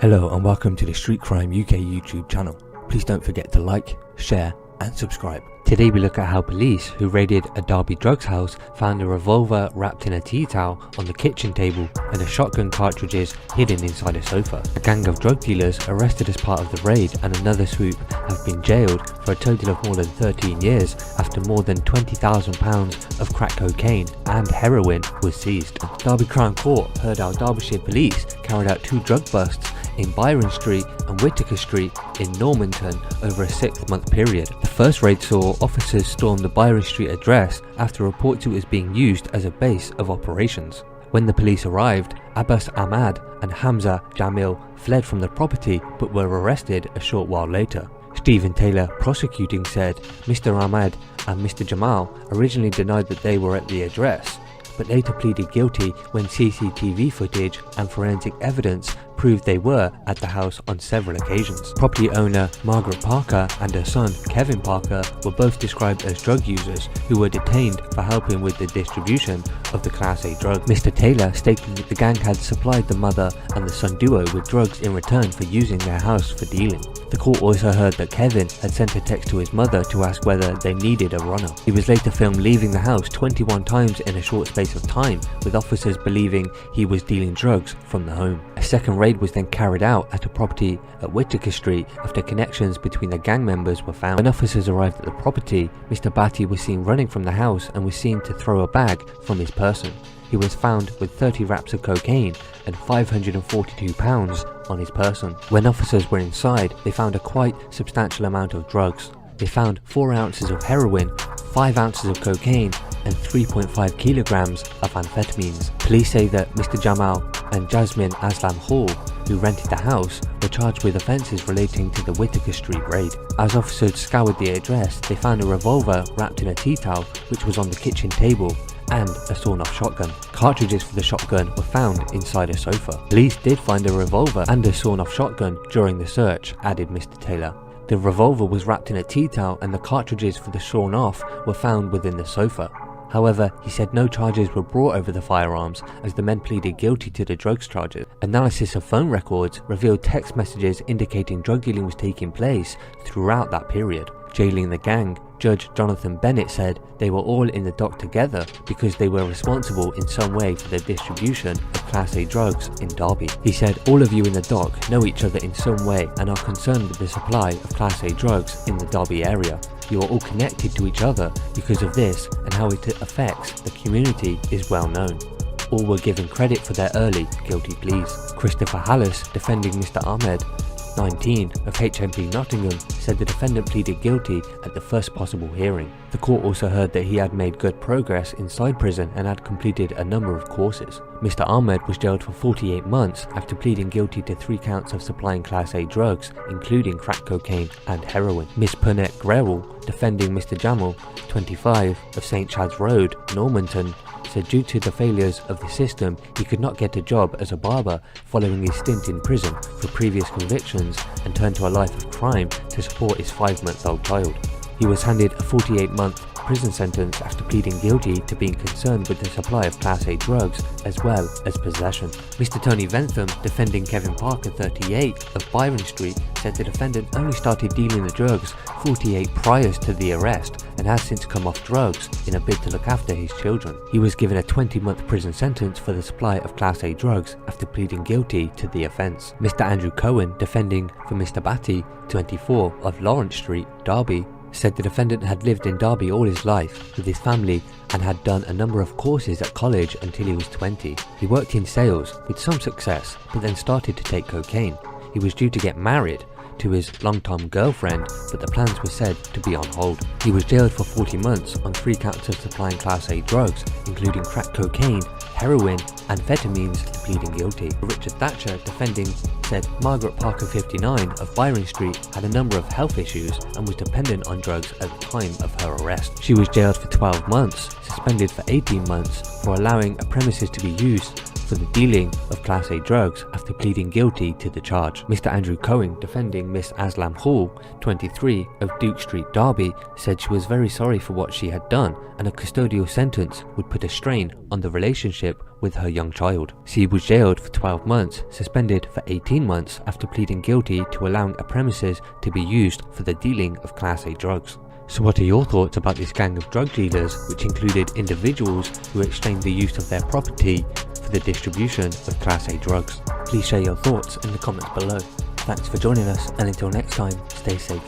Hello and welcome to the Street Crime UK YouTube channel. Please don't forget to like, share and subscribe. Today we look at how police who raided a Derby drugs house found a revolver wrapped in a tea towel on the kitchen table and a shotgun cartridges hidden inside a sofa. A gang of drug dealers arrested as part of the raid and another swoop have been jailed for a total of more than 13 years after more than £20,000 of crack cocaine and heroin was seized. Derby Crown Court heard how Derbyshire police carried out two drug busts in Byron Street and Whittaker Street in Normanton over a 6-month period. The first raid saw officers storm the Byron Street address after reports it was being used as a base of operations. When the police arrived, Ahmed and Hamza Jamil fled from the property but were arrested a short while later. Stephen Taylor, prosecuting, said Mr. Ahmed and Mr. Jamal originally denied that they were at the address, but later pleaded guilty when CCTV footage and forensic evidence proved they were at the house on several occasions. Property owner Margaret Parker and her son Kevin Parker were both described as drug users who were detained for helping with the distribution of the Class A drug. Mr. Taylor stated that the gang had supplied the mother and the son duo with drugs in return for using their house for dealing. The court also heard that Kevin had sent a text to his mother to ask whether they needed a runner. He was later filmed leaving the house 21 times in a short space of time, with officers believing he was dealing drugs from the home. A second raid was then carried out at a property at Whittaker Street after connections between the gang members were found. When officers arrived at the property, Mr. Batty was seen running from the house and was seen to throw a bag from his person. He was found with 30 wraps of cocaine and £542 on his person. When officers were inside, they found a quite substantial amount of drugs. They found 4 ounces of heroin, 5 ounces of cocaine and 3.5 kilograms of amphetamines. Police say that Mr. Jamal and Jasmine Aslam Hall, who rented the house, were charged with offences relating to the Whittaker Street raid. As officers scoured the address, they found a revolver wrapped in a tea towel which was on the kitchen table and a sawn-off shotgun. Cartridges for the shotgun were found inside a sofa. Police did find a revolver and a sawn-off shotgun during the search, added Mr. Taylor. The revolver was wrapped in a tea towel and the cartridges for the sawn-off were found within the sofa. However, he said no charges were brought over the firearms as the men pleaded guilty to the drugs charges. Analysis of phone records revealed text messages indicating drug dealing was taking place throughout that period. Jailing the gang, Judge Jonathan Bennett said they were all in the dock together because they were responsible in some way for the distribution of Class A drugs in Derby. He said all of you in the dock know each other in some way and are concerned with the supply of Class A drugs in the Derby area. You are all connected to each other because of this, and how it affects the community is well known. All were given credit for their early guilty pleas. Christopher Hallis, defending Mr. Ahmed, 19, of HMP Nottingham, said the defendant pleaded guilty at the first possible hearing. The court also heard that he had made good progress inside prison and had completed a number of courses. Mr. Ahmed was jailed for 48 months after pleading guilty to 3 counts of supplying Class A drugs, including crack cocaine and heroin. Miss Pernette Grewal, defending Mr. Jamal, 25, of St. Chad's Road, Normanton, said due to the failures of the system, he could not get a job as a barber following his stint in prison for previous convictions and turned to a life of crime to support his 5-month-old child. He was handed a 48-month prison sentence after pleading guilty to being concerned with the supply of Class A drugs as well as possession. Mr. Tony Ventham, defending Kevin Parker, 38, of Byron Street, said the defendant only started dealing the drugs 48 prior to the arrest and has since come off drugs in a bid to look after his children. He was given a 20-month prison sentence for the supply of Class A drugs after pleading guilty to the offence. Mr. Andrew Cohen, defending for Mr. Batty, 24, of Lawrence Street, Derby, said the defendant had lived in Derby all his life with his family and had done a number of courses at college until he was 20. He worked in sales with some success, but then started to take cocaine. He was due to get married to his long-time girlfriend, but the plans were said to be on hold. He was jailed for 40 months on 3 counts of supplying Class A drugs, including crack cocaine, heroin, amphetamines, to pleading guilty. Richard Thatcher, defending, said Margaret Parker, 59, of Byron Street, had a number of health issues and was dependent on drugs at the time of her arrest. She was jailed for 12 months, suspended for 18 months for allowing a premises to be used for the dealing of Class A drugs after pleading guilty to the charge. Mr. Andrew Cohen, defending Miss Aslam Hall, 23, of Duke Street, Derby, said she was very sorry for what she had done and a custodial sentence would put a strain on the relationship with her young child. She was jailed for 12 months, suspended for 18 months after pleading guilty to allowing a premises to be used for the dealing of Class A drugs. So what are your thoughts about this gang of drug dealers, which included individuals who exchanged the use of their property for the distribution of Class A drugs? Please share your thoughts in the comments below. Thanks for joining us, and until next time, stay safe.